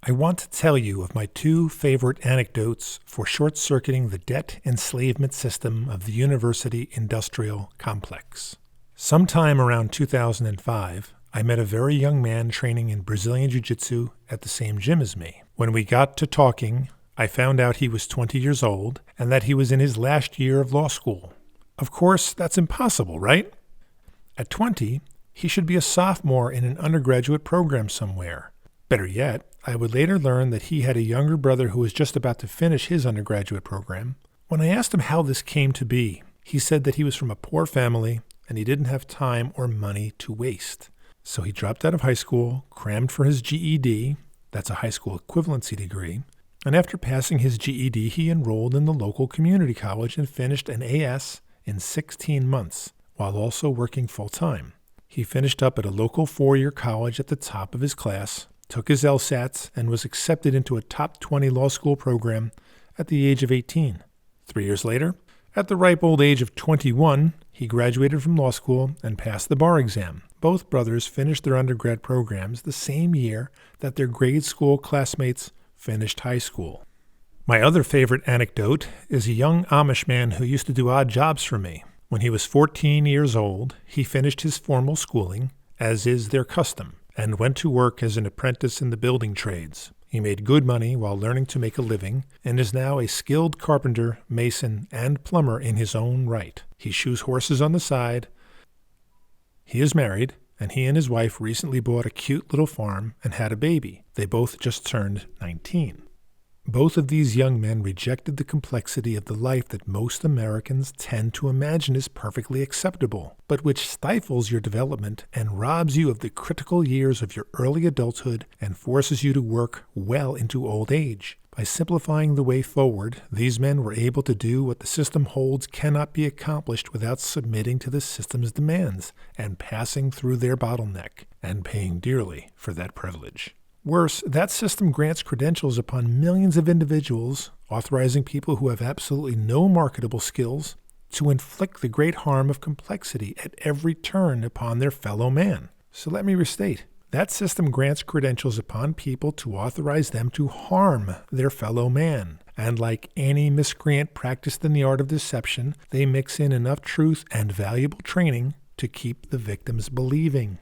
I want to tell you of my two favorite anecdotes for short-circuiting the debt enslavement system of the university industrial complex. Sometime around 2005, I met a very young man training in Brazilian Jiu-Jitsu at the same gym as me. When we got to talking, I found out he was 20 years old and that he was in his last year of law school. Of course, that's impossible, right? At 20, he should be a sophomore in an undergraduate program somewhere. Better yet, I would later learn that he had a younger brother who was just about to finish his undergraduate program. When I asked him how this came to be, he said that he was from a poor family and he didn't have time or money to waste. So he dropped out of high school, crammed for his GED, that's a high school equivalency degree, and after passing his GED, he enrolled in the local community college and finished an AS in 16 months, while also working full-time. He finished up at a local 4-year college at the top of his class, took his LSATs, and was accepted into a top 20 law school program at the age of 18. 3 years later, at the ripe old age of 21, he graduated from law school and passed the bar exam. Both brothers finished their undergrad programs the same year that their grade school classmates finished high school. My other favorite anecdote is a young Amish man who used to do odd jobs for me. When he was 14 years old, he finished his formal schooling, as is their custom, and went to work as an apprentice in the building trades. He made good money while learning to make a living and is now a skilled carpenter, mason, and plumber in his own right. He shoes horses on the side. He is married, and he and his wife recently bought a cute little farm and had a baby. They both just turned 19. Both of these young men rejected the complexity of the life that most Americans tend to imagine is perfectly acceptable, but which stifles your development and robs you of the critical years of your early adulthood and forces you to work well into old age. By simplifying the way forward, these men were able to do what the system holds cannot be accomplished without submitting to the system's demands and passing through their bottleneck, and paying dearly for that privilege. Worse, that system grants credentials upon millions of individuals, authorizing people who have absolutely no marketable skills to inflict the great harm of complexity at every turn upon their fellow man. So let me restate. That system grants credentials upon people to authorize them to harm their fellow man. And like any miscreant practiced in the art of deception, they mix in enough truth and valuable training to keep the victims believing.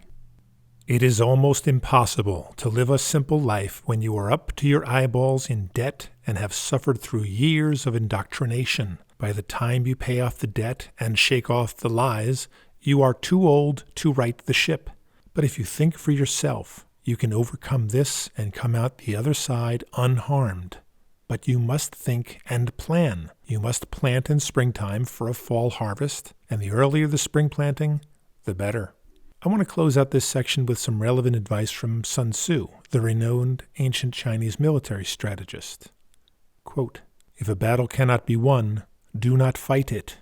It is almost impossible to live a simple life when you are up to your eyeballs in debt and have suffered through years of indoctrination. By the time you pay off the debt and shake off the lies, you are too old to right the ship. But if you think for yourself, you can overcome this and come out the other side unharmed. But you must think and plan. You must plant in springtime for a fall harvest, and the earlier the spring planting, the better. I want to close out this section with some relevant advice from Sun Tzu, the renowned ancient Chinese military strategist. Quote, "If a battle cannot be won, do not fight it."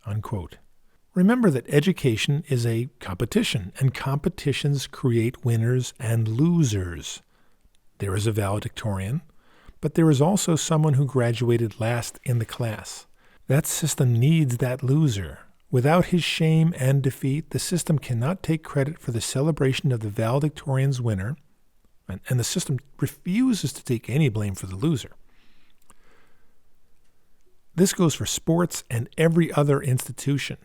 Unquote. Remember that education is a competition, and competitions create winners and losers. There is a valedictorian, but there is also someone who graduated last in the class. That system needs that loser. Without his shame and defeat, the system cannot take credit for the celebration of the valedictorian's winner, and the system refuses to take any blame for the loser. This goes for sports and every other institution.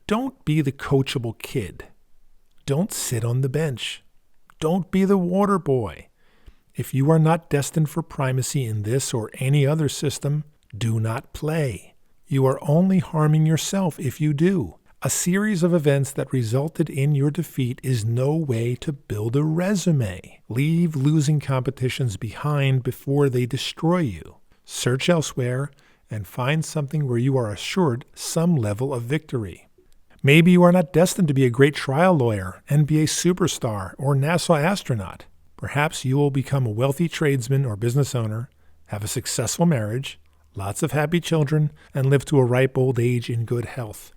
Don't be the coachable kid. Don't sit on the bench. Don't be the water boy. If you are not destined for primacy in this or any other system, do not play. You are only harming yourself if you do. A series of events that resulted in your defeat is no way to build a resume. Leave losing competitions behind before they destroy you. Search elsewhere and find something where you are assured some level of victory. Maybe you are not destined to be a great trial lawyer, NBA superstar, or NASA astronaut. Perhaps you will become a wealthy tradesman or business owner, have a successful marriage, lots of happy children, and live to a ripe old age in good health.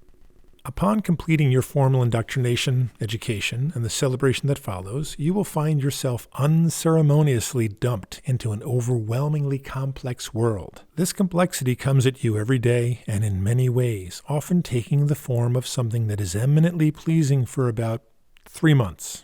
Upon completing your formal indoctrination, education, and the celebration that follows, you will find yourself unceremoniously dumped into an overwhelmingly complex world. This complexity comes at you every day and in many ways, often taking the form of something that is eminently pleasing for about 3 months,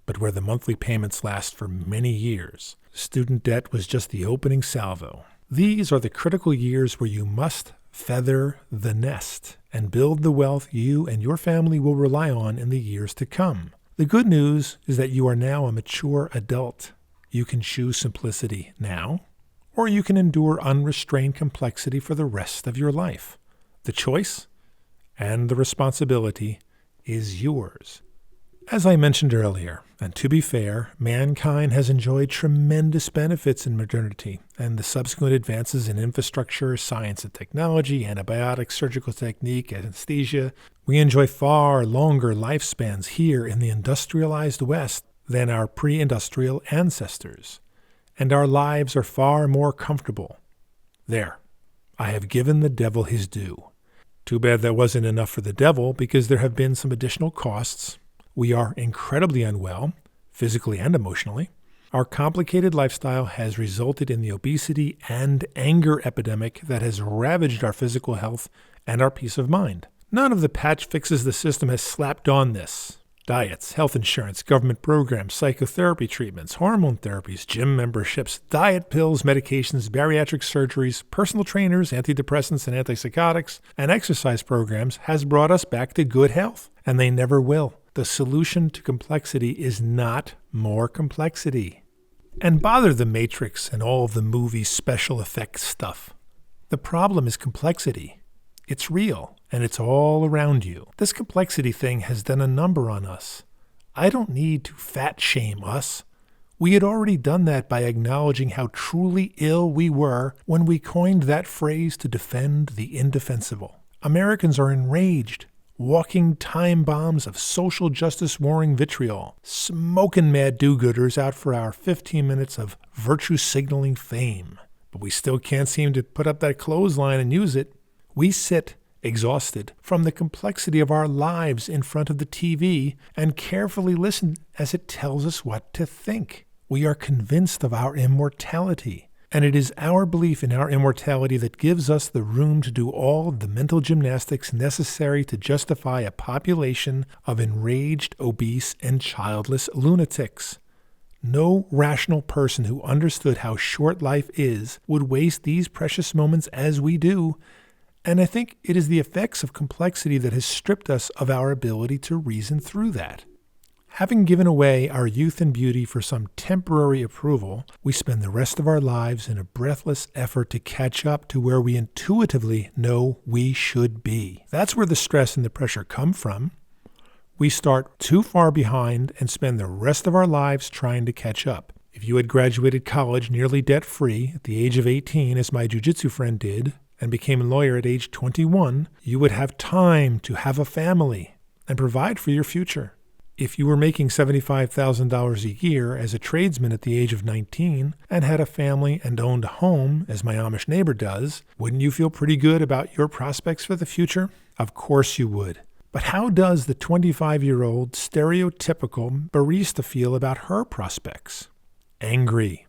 but where the monthly payments last for many years. Student debt was just the opening salvo. These are the critical years where you must feather the nest and build the wealth you and your family will rely on in the years to come. The good news is that you are now a mature adult. You can choose simplicity now, or you can endure unrestrained complexity for the rest of your life. The choice and the responsibility is yours. As I mentioned earlier, and to be fair, mankind has enjoyed tremendous benefits in modernity and the subsequent advances in infrastructure, science and technology, antibiotics, surgical technique, anesthesia. We enjoy far longer lifespans here in the industrialized West than our pre-industrial ancestors, and our lives are far more comfortable. There, I have given the devil his due. Too bad that wasn't enough for the devil, because there have been some additional costs. We are incredibly unwell, physically and emotionally. Our complicated lifestyle has resulted in the obesity and anger epidemic that has ravaged our physical health and our peace of mind. None of the patch fixes the system has slapped on this. Diets, health insurance, government programs, psychotherapy treatments, hormone therapies, gym memberships, diet pills, medications, bariatric surgeries, personal trainers, antidepressants and antipsychotics, and exercise programs has brought us back to good health, and they never will. The solution to complexity is not more complexity. And bother the Matrix and all of the movie special effects stuff. The problem is complexity. It's real, and it's all around you. This complexity thing has done a number on us. I don't need to fat shame us. We had already done that by acknowledging how truly ill we were when we coined that phrase to defend the indefensible. Americans are enraged. Walking time bombs of social justice warring vitriol, smoking mad do-gooders out for our 15 minutes of virtue signaling fame. But we still can't seem to put up that clothesline and use it. We sit exhausted from the complexity of our lives in front of the TV and carefully listen as it tells us what to think. We are convinced of our immortality. And it is our belief in our immortality that gives us the room to do all of the mental gymnastics necessary to justify a population of enraged, obese, and childless lunatics. No rational person who understood how short life is would waste these precious moments as we do, and I think it is the effects of complexity that has stripped us of our ability to reason through that. Having given away our youth and beauty for some temporary approval, we spend the rest of our lives in a breathless effort to catch up to where we intuitively know we should be. That's where the stress and the pressure come from. We start too far behind and spend the rest of our lives trying to catch up. If you had graduated college nearly debt-free at the age of 18, as my jiu-jitsu friend did, and became a lawyer at age 21, you would have time to have a family and provide for your future. If you were making $75,000 a year as a tradesman at the age of 19 and had a family and owned a home, as my Amish neighbor does, wouldn't you feel pretty good about your prospects for the future? Of course you would. But how does the 25-year-old stereotypical barista feel about her prospects? Angry,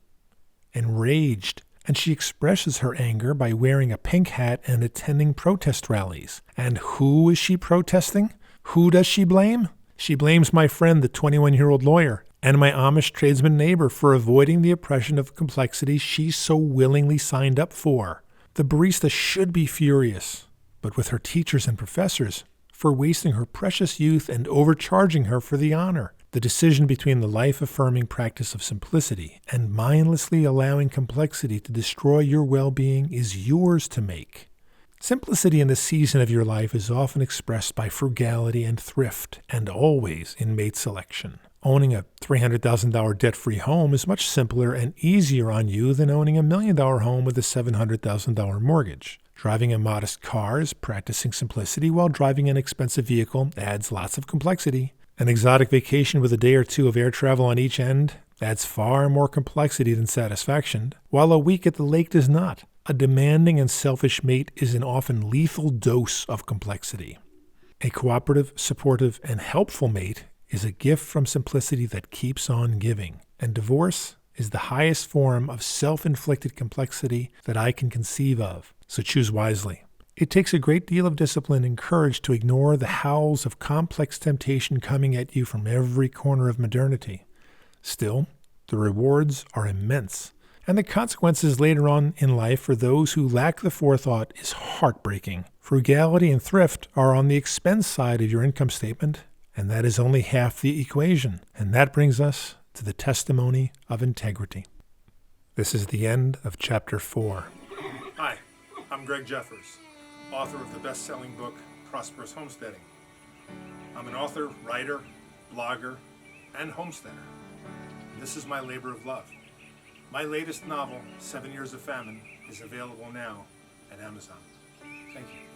enraged, and she expresses her anger by wearing a pink hat and attending protest rallies. And who is she protesting? Who does she blame? She blames my friend, the 21-year-old lawyer, and my Amish tradesman neighbor for avoiding the oppression of complexity she so willingly signed up for. The barista should be furious, but with her teachers and professors, for wasting her precious youth and overcharging her for the honor. The decision between the life-affirming practice of simplicity and mindlessly allowing complexity to destroy your well-being is yours to make. Simplicity in the season of your life is often expressed by frugality and thrift, and always in mate selection. Owning a $300,000 debt-free home is much simpler and easier on you than owning a $1 million home with a $700,000 mortgage. Driving a modest car is practicing simplicity, while driving an expensive vehicle adds lots of complexity. An exotic vacation with a day or two of air travel on each end adds far more complexity than satisfaction, while a week at the lake does not. A demanding and selfish mate is an often lethal dose of complexity. A cooperative, supportive, and helpful mate is a gift from simplicity that keeps on giving. And divorce is the highest form of self-inflicted complexity that I can conceive of. So choose wisely. It takes a great deal of discipline and courage to ignore the howls of complex temptation coming at you from every corner of modernity. Still, the rewards are immense, and the consequences later on in life for those who lack the forethought is heartbreaking. Frugality and thrift are on the expense side of your income statement, and that is only half the equation. And that brings us to the testimony of integrity. This is the end of Chapter 4. Hi, I'm Greg Jeffers, author of the best-selling book, Prosperous Homesteading. I'm an author, writer, blogger, and homesteader. This is my labor of love. My latest novel, 7 Years of Famine, is available now at Amazon. Thank you.